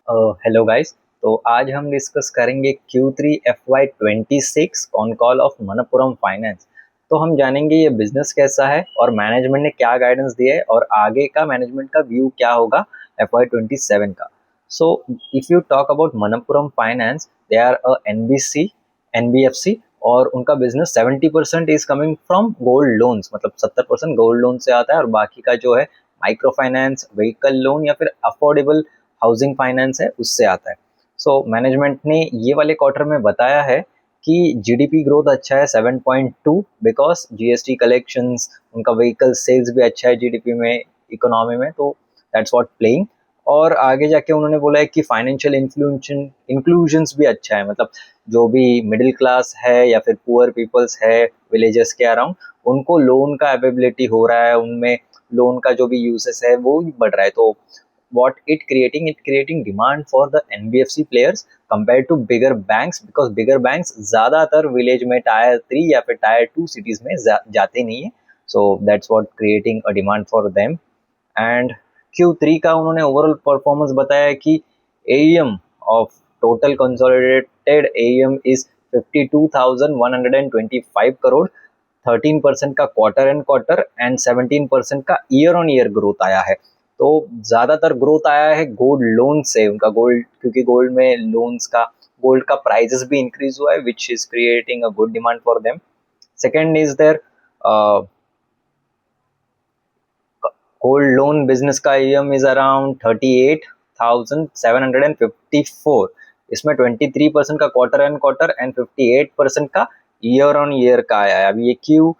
Hello guys. तो आज हम डिस्कस करेंगे Q3 FY26 con call of Manappuram finance. तो हम जानेंगे ये बिजनेस कैसा है और मैनेजमेंट ने क्या गाइडेंस दिया है और आगे का मैनेजमेंट का व्यू क्या होगा FY27 का। So if you talk about Manappuram Finance, they are a NBC NBFC और उनका business 70% is coming from gold loans, मतलब 70% गोल्ड लोन से आता है और बाकी का जो है माइक्रो फाइनेंस, व्हीकल लोन या फिर अफोर्डेबल हाउसिंग फाइनेंस है उससे आता है। सो मैनेजमेंट ने ये वाले क्वार्टर में बताया है कि जीडीपी ग्रोथ अच्छा है 7.2 बिकॉज जीएसटी कलेक्शंस, उनका व्हीकल सेल्स भी अच्छा है जीडीपी में, इकोनॉमी में। तो दैट्स व्हाट प्लेइंग। और आगे जाके उन्होंने बोला है कि फाइनेंशियल इंक्लूजन्स भी अच्छा है, मतलब जो भी मिडिल क्लास है या फिर पुअर पीपल्स है विलेजेस के अराउंड, उनको लोन का अवेलेबिलिटी हो रहा है, उनमें लोन का जो भी यूसेस है वो बढ़ रहा है। तो what it creating demand for the NBFC players compared to bigger banks, because bigger banks ज़्यादातर विलेज में टायर 3 या फिर टायर 2 सिटीज में जाते नहीं है। So that's what creating a demand for them. And Q3 का उन्होंने ओवरऑल परफॉर्मेंस बताया कि AUM of total consolidated AUM is 52,125 crore, 13% का क्वार्टर एंड क्वार्टर एंड 17% का ईयर ऑन ईयर ग्रोथ आया है। तो ज्यादातर ग्रोथ आया है गोल्ड लोन से, उनका गोल्ड, क्योंकि गोल्ड में लोन्स का, गोल्ड का प्राइजेस भी इंक्रीज हुआ है which is creating a good demand for them. Second is their gold loan business का ईएम इज अराउंड 38,754। इसमें 23% का क्वार्टर एंड क्वार्टर एंड 58% का ईयर ऑन ईयर का आया है। अब ये क्यों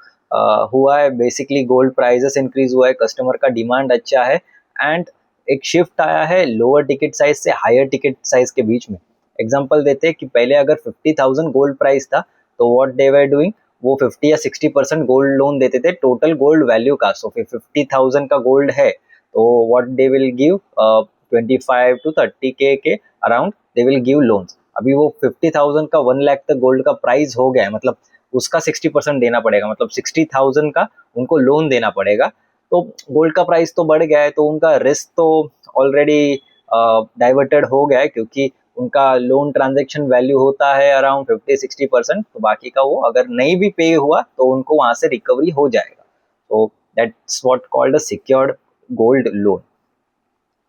हुआ है? बेसिकली गोल्ड प्राइजेस इंक्रीज हुआ है, कस्टमर का डिमांड अच्छा है एंड एक शिफ्ट आया है लोअर टिकट साइज से हायर टिकट साइज के बीच में। एग्जांपल देते हैं कि पहले अगर 50,000 गोल्ड प्राइस था तो व्हाट दे वर डूइंग, वो 50 या 60% गोल्ड लोन देते थे टोटल गोल्ड वैल्यू का। सो फिर 50,000 का गोल्ड है तो what they will give 25 to 30K के around they will give loans. अभी वो 50,000 का 1 लाख तक गोल्ड का प्राइस हो गया है, मतलब उसका 60% देना पड़ेगा, मतलब 60,000 का उनको लोन देना पड़ेगा। तो गोल्ड का प्राइस तो बढ़ गया है तो उनका रिस्क तो ऑलरेडी डाइवर्टेड हो गया है, क्योंकि उनका लोन ट्रांजेक्शन वैल्यू होता है अराउंड 50-60%। तो बाकी का वो अगर नहीं भी पे हुआ तो उनको वहां से रिकवरी हो जाएगा। तो that's what called a secured gold loan.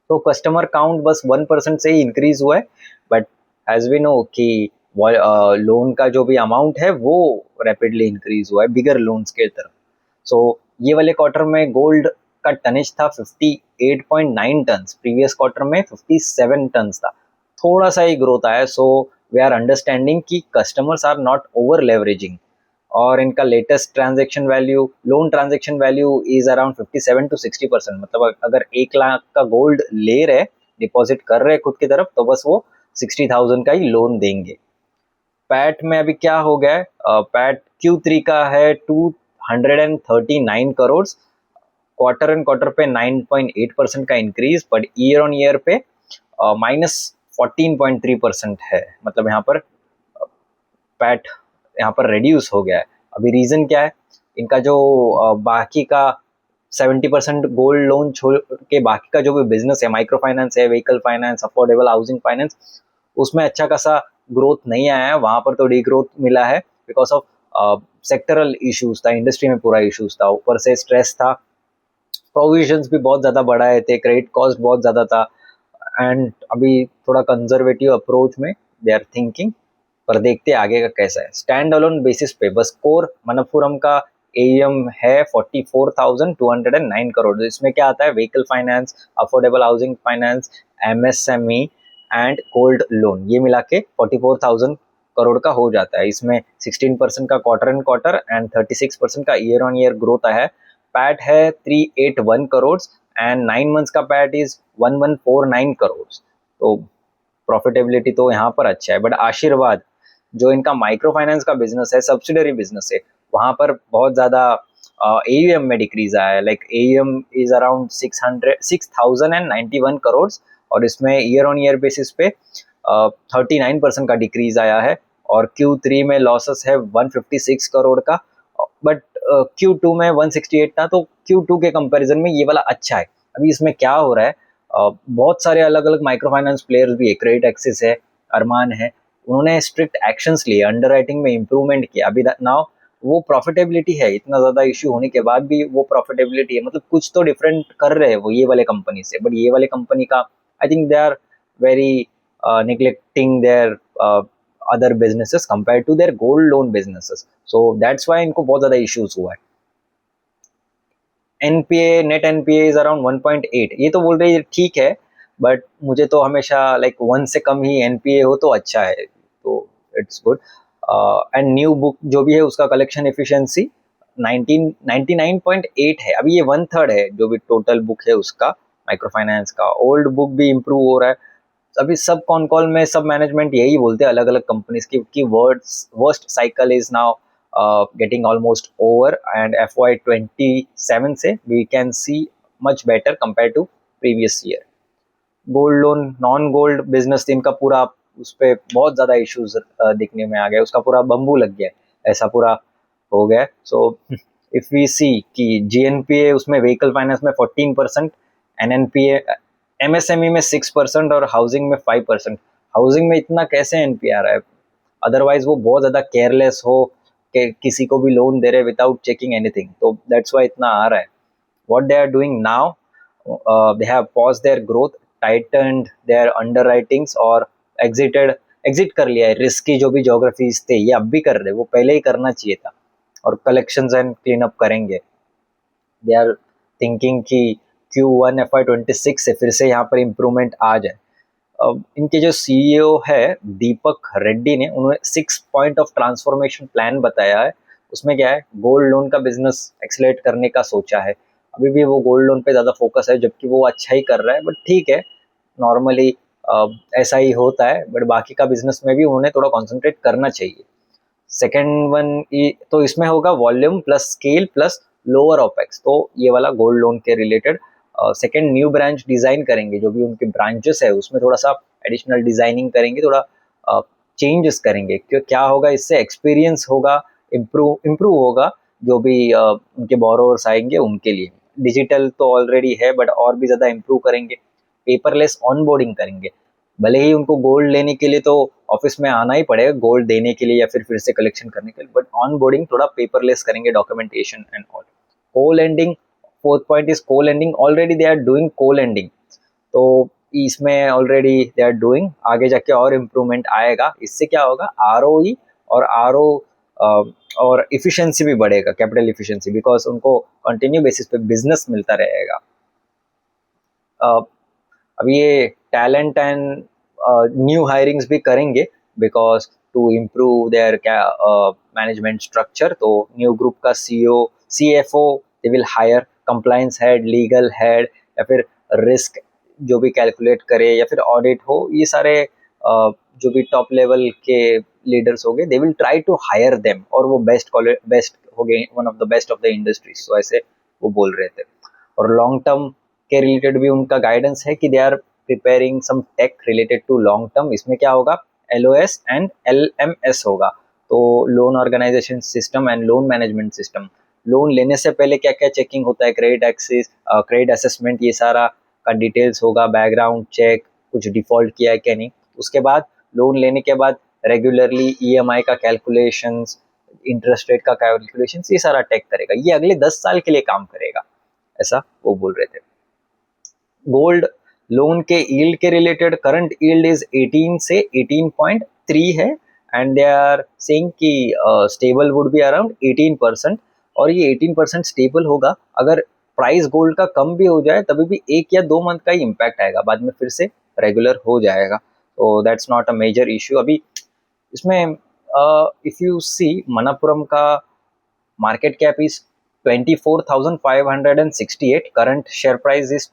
तो कस्टमर काउंट बस 1% से ही इंक्रीज हुआ है, बट एज वी नो कि लोन का जो भी अमाउंट है वो रैपिडली इंक्रीज हुआ है बिगर लोन्स के तरफ। सो ये वाले क्वार्टर में गोल्ड का टनेज था 58.9 टन, प्रीवियस क्वार्टर में 57 टन था, थोड़ा सा ही ग्रोथ आया। सो वी आर अंडरस्टैंडिंग कि customers are not over leveraging. और इनका latest transaction value, loan transaction value is around 57 to 60%, मतलब अगर 1 लाख का गोल्ड ले रहे, डिपॉजिट कर रहे खुद की तरफ, तो बस वो 60,000 का ही लोन देंगे। पैट में अभी क्या हो गया है, पैट Q3 का है 239 करोड़, क्वार्टर एंड क्वार्टर पे 9.8% का increase, but year on year पे -14.3% है, मतलब यहाँ पर पैट यहाँ पर रेड्यूस हो गया है। अभी रीजन क्या है? इनका जो बाकी का 70% गोल्ड लोन छोड़ के बाकी का जो भी बिजनेस है, माइक्रो फाइनेंस है, vehicle finance, affordable housing finance, उसमें अच्छा खासा ग्रोथ नहीं आया है, वहां पर तो डी ग्रोथ मिला है बिकॉज ऑफ सेक्टरल इश्यूज था, इंडस्ट्री में पूरा इश्यूज था, ऊपर से स्ट्रेस था, प्रोविजंस भी बहुत ज़्यादा बढ़ाए थे, क्रेडिट कॉस्ट बहुत ज़्यादा था एंड अभी थोड़ा कंजर्वेटिव अप्रोच में दे आर थिंकिंग। पर देखते हैं आगे का कैसा है। स्टैंड अलोन बेसिस पे बस कोर मनप्पुरम का एम है 44,209 करोड़। इसमें क्या आता है? Vehicle finance, affordable housing finance, MSME and gold loan, ये मिला के 44,000 करोड़ का हो जाता है। इसमें 16% का क्वार्टर एंड क्वार्टर एंड 36% का ईयर ऑन ईयर ग्रोथ है। पैट है 381 करोड़ एंड 9 मंथ्स का पैट इज 1149 करोड़। तो प्रॉफिटेबिलिटी तो यहाँ पर अच्छा है। बट आशीर्वाद जो इनका माइक्रो फाइनेंस का बिजनेस है, सब्सिडरी बिजनेस है, वहां पर बहुत ज्यादा AUM में डिक्रीज आया है। Like AUM is around 6,091 crore और इसमें ईयर ऑन ईयर बेसिस पे 39% का डिक्रीज आया है। और Q3 में लॉसेस है 156 करोड़ का, बट Q2 में 168 था, तो Q2 के कंपैरिजन में ये वाला अच्छा है। अभी इसमें क्या हो रहा है, बहुत सारे अलग अलग माइक्रो फाइनेंस प्लेयर्स भी है, क्रेडिट एक्सिस है, अरमान है, उन्होंने स्ट्रिक्ट एक्शंस लिए, अंडरराइटिंग में इम्प्रूवमेंट किया। अभी नाउ वो प्रॉफिटेबिलिटी है, इतना ज़्यादा इश्यू होने के बाद भी वो प्रॉफिटेबिलिटी है, मतलब कुछ तो डिफरेंट कर रहे हैं वो ये वाले कंपनी से। बट ये वाले कंपनी का I think they are very neglecting their other businesses compared to their gold loan businesses, so that's why इनको बहुत ज़्यादा इश्यूज हुआ है। NPA, net NPA is around 1.8, ये तो बोल रही है ठीक है, बट मुझे तो हमेशा लाइक 1 से कम ही एनपीए हो तो अच्छा है, तो it's good. And new book जो भी है उसका कलेक्शन एफिशिएंसी 99.8 है, अभी ये 1/3 है जो भी टोटल बुक है उसका माइक्रो फाइनेंस का। ओल्ड बुक भी इम्प्रूव हो रहा है। अभी सब कॉन कॉल में सब मैनेजमेंट यही बोलते हैं अलग अलग कंपनीज की worst cycle is now getting almost over, and FY27 से we can see much better compared to previous year। Gold loan, non gold business इनका पूरा उस पर बहुत ज़्यादा इश्यूज दिखने में आ गया, उसका पूरा बम्बू लग गया, ऐसा पूरा हो गया। सो इफ़ वी सी कि जीएनपीए उसमें व्हीकल फाइनेंस में 14%, एनएनपीए एमएसएमई में 6% और हाउसिंग में 5%। हाउसिंग में इतना कैसे एनपी आ रहा है? अदरवाइज वो बहुत ज़्यादा केयरलेस हो कि किसी को भी लोन दे रहे विदाउट चेकिंग एनीथिंग, तो दैट्स वाई इतना आ रहा है। What they are doing now, they have pause their growth, tightened their underwritings और एग्जिट कर लिया है रिस्की जो भी ज्योग्राफीज थे, ये अब भी कर रहे, वो पहले ही करना चाहिए था। और कलेक्शंस एंड क्लीन अप करेंगे। दे आर थिंकिंग कि Q1 FY26 से फिर से यहाँ पर इम्प्रूवमेंट आ जाए। इनके जो सीईओ है दीपक रेड्डी ने, उन्होंने 6 पॉइंट ऑफ ट्रांसफॉर्मेशन प्लान बताया है। उसमें क्या है, गोल्ड लोन का बिजनेस एक्सेलरेट करने का सोचा है। अभी भी वो गोल्ड लोन पे ज़्यादा फोकस है, जबकि वो अच्छा ही कर रहा है, बट ठीक है, नॉर्मली ऐसा ही होता है, बट बाकी का बिजनेस में भी उन्हें थोड़ा कॉन्सेंट्रेट करना चाहिए। सेकेंड वन तो इसमें होगा volume plus scale plus lower opex, तो ये वाला गोल्ड लोन के related. Second, new branch design करेंगे, जो भी उनके ब्रांचेस है उसमें थोड़ा सा एडिशनल डिज़ाइनिंग करेंगे, थोड़ा चेंजेस करेंगे, क्यों क्या होगा इससे, एक्सपीरियंस होगा, इम्प्रूव होगा जो भी उनके बोरोवर्स आएंगे उनके लिए। डिजिटल तो ऑलरेडी है, बट और भी ज़्यादा इम्प्रूव करेंगे। पेपरलेस ऑनबोर्डिंग करेंगे, भले ही उनको गोल्ड लेने के लिए तो ऑफिस में आना ही पड़ेगा गोल्ड देने के लिए या फिर से कलेक्शन करने के लिए, बट ऑन बोर्डिंग थोड़ा पेपरलेस करेंगे, documentation and all. Co lending, fourth point is co lending, already they are doing co lending, तो इसमें ऑलरेडी दे आर डूइंग, आगे जाके और इम्प्रूवमेंट आएगा। इससे क्या होगा, आरओई और आरओ और इफिशिएंसी भी बढ़ेगा, कैपिटल इफिशिएंसी, बिकॉज उनको कंटिन्यू बेसिस पे बिजनेस मिलता रहेगा। अब ये टैलेंट एंड न्यू हायरिंग्स भी करेंगे, because to improve their management structure. तो न्यू ग्रुप का CEO, CFO they will hire, compliance head, legal head, या फिर रिस्क जो भी कैलकुलेट करे, या फिर ऑडिट हो, ये सारे जो भी टॉप लेवल के लीडर्स हो गए, they will try to hire them, और वो बेस्ट हो गए, one of the best of the industries, तो ऐसे वो बोल रहे थे। और लॉन्ग टर्म के रिलेटेड भी उनका गाइडेंस है कि they are preparing some tech related to long term. इसमें क्या होगा, LOS एंड LMS होगा, तो loan organisation system and loan management system. Loan लेने से पहले क्या क्या चेकिंग होता है, क्रेडिट एक्सेस, क्रेडिट असेसमेंट, ये सारा का डिटेल्स होगा, बैकग्राउंड चेक, कुछ डिफॉल्ट किया है क्या नहीं। उसके बाद लोन लेने के बाद रेगुलरली EMI का कैलकुलेशंस, इंटरेस्ट रेट का कैलकुलेशंस, ये सारा टेक करेगा। ये अगले 10 साल के लिए काम करेगा, ऐसा वो बोल रहे थे। गोल्ड लोन के यील्ड के रिलेटेड, करंट यील्ड इज 18 से 18.3 है, एंड दे आर सेइंग कि स्टेबल वुड बी अराउंड 18%, और ये 18% स्टेबल होगा। अगर प्राइस गोल्ड का कम भी हो जाए तभी भी 1 या 2 मंथ का ही इम्पैक्ट आएगा, बाद में फिर से रेगुलर हो जाएगा, तो that's not a major issue. अभी इसमें इफ यू सी, मनप्पुरम का market cap is 24,568, current share price is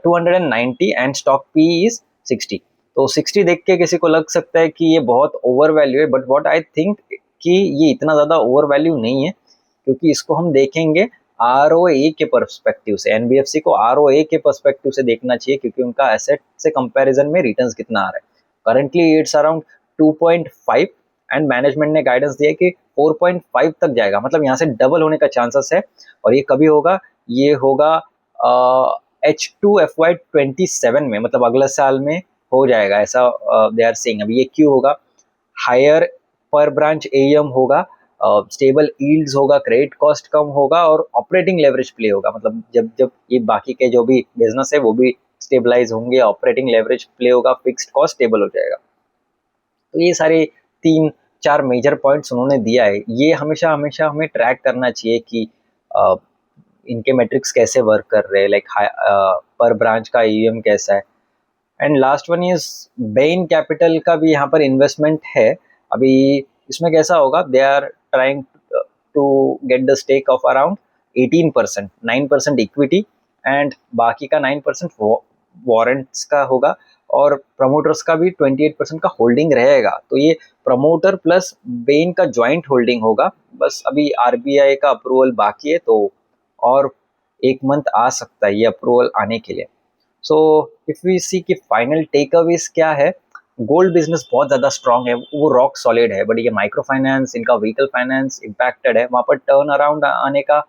290 and stock P is 60। तो 60 देख के किसी को लग सकता है कि ये बहुत ओवर वैल्यू है, बट व्हाट आई थिंक कि ये इतना ज़्यादा ओवर वैल्यू नहीं है, क्योंकि इसको हम देखेंगे ROA के पर्सपेक्टिव से। NBFC को ROA के पर्सपेक्टिव से देखना चाहिए, क्योंकि उनका एसेट से कंपैरिजन में रिटर्न्स कितना आ रहा है। Currently it's around 2.5, and management ने गाइडेंस दिया कि 4.5 तक जाएगा, मतलब यहाँ से डबल होने का चांसेस है। और ये कभी होगा, ये होगा H2 FY27 में, मतलब अगले साल में हो जाएगा ऐसा दे आर सेइंग। अभी ये क्यों होगा? हायर पर ब्रांच एएम होगा, स्टेबल यील्ड्स होगा, क्रेडिट कॉस्ट कम होगा और ऑपरेटिंग लेवरेज प्ले होगा। मतलब जब जब ये बाकी के जो भी बिजनेस है वो भी स्टेबलाइज होंगे, ऑपरेटिंग लेवरेज प्ले होगा, फिक्स्ड कॉस्ट स्टेबल हो जाएगा। तो ये सारे 3-4 मेजर पॉइंट्स उन्होंने दिया है। ये हमेशा हमेशा हमें ट्रैक करना चाहिए कि इनके मैट्रिक्स कैसे वर्क कर रहे हैं, लाइक पर ब्रांच का ईएम कैसा है। And last one is Ben capital का भी यहाँ पर इन्वेस्टमेंट है। अभी इसमें कैसा होगा, they are trying to get the stake of around 18%, 9% equity and बाकी का 9% वारंट्स का होगा और प्रमोटर्स का भी 28% का होल्डिंग रहेगा। तो ये प्रमोटर प्लस बेन का ज्वाइंट होल्डिंग होगा। बस अभी आरबीआई का अप्रूवल बाकी है, तो और 1 मंथ आ सकता है ये अप्रूवल आने के लिए। सो इफ वी सी कि फाइनल टेक अवेज क्या है, गोल्ड बिजनेस बहुत ज़्यादा स्ट्रांग है, वो रॉक सॉलिड है। बट ये माइक्रो फाइनेंस, इनका व्हीकल फाइनेंस इम्पैक्टेड है। वहाँ पर टर्न अराउंड आने का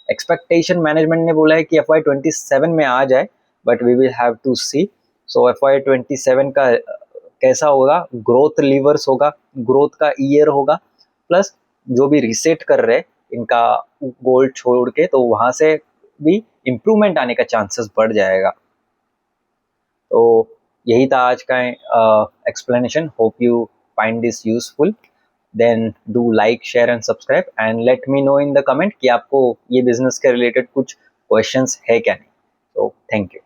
एक्सपेक्टेशन मैनेजमेंट ने बोला है कि FY27 में आ जाए, but we will have to see. So FY27 का कैसा होगा, ग्रोथ लीवर्स होगा, ग्रोथ का ईयर होगा, प्लस जो भी रिसेट कर रहे इनका गोल्ड छोड़ के, तो वहाँ से भी इम्प्रूवमेंट आने का चांसेस बढ़ जाएगा। तो यही था आज का explanation. Hope you find this useful. Then do like, share and subscribe and let me know in the comment कि आपको ये बिजनेस के रिलेटेड कुछ क्वेश्चंस है क्या नहीं। तो थैंक यू।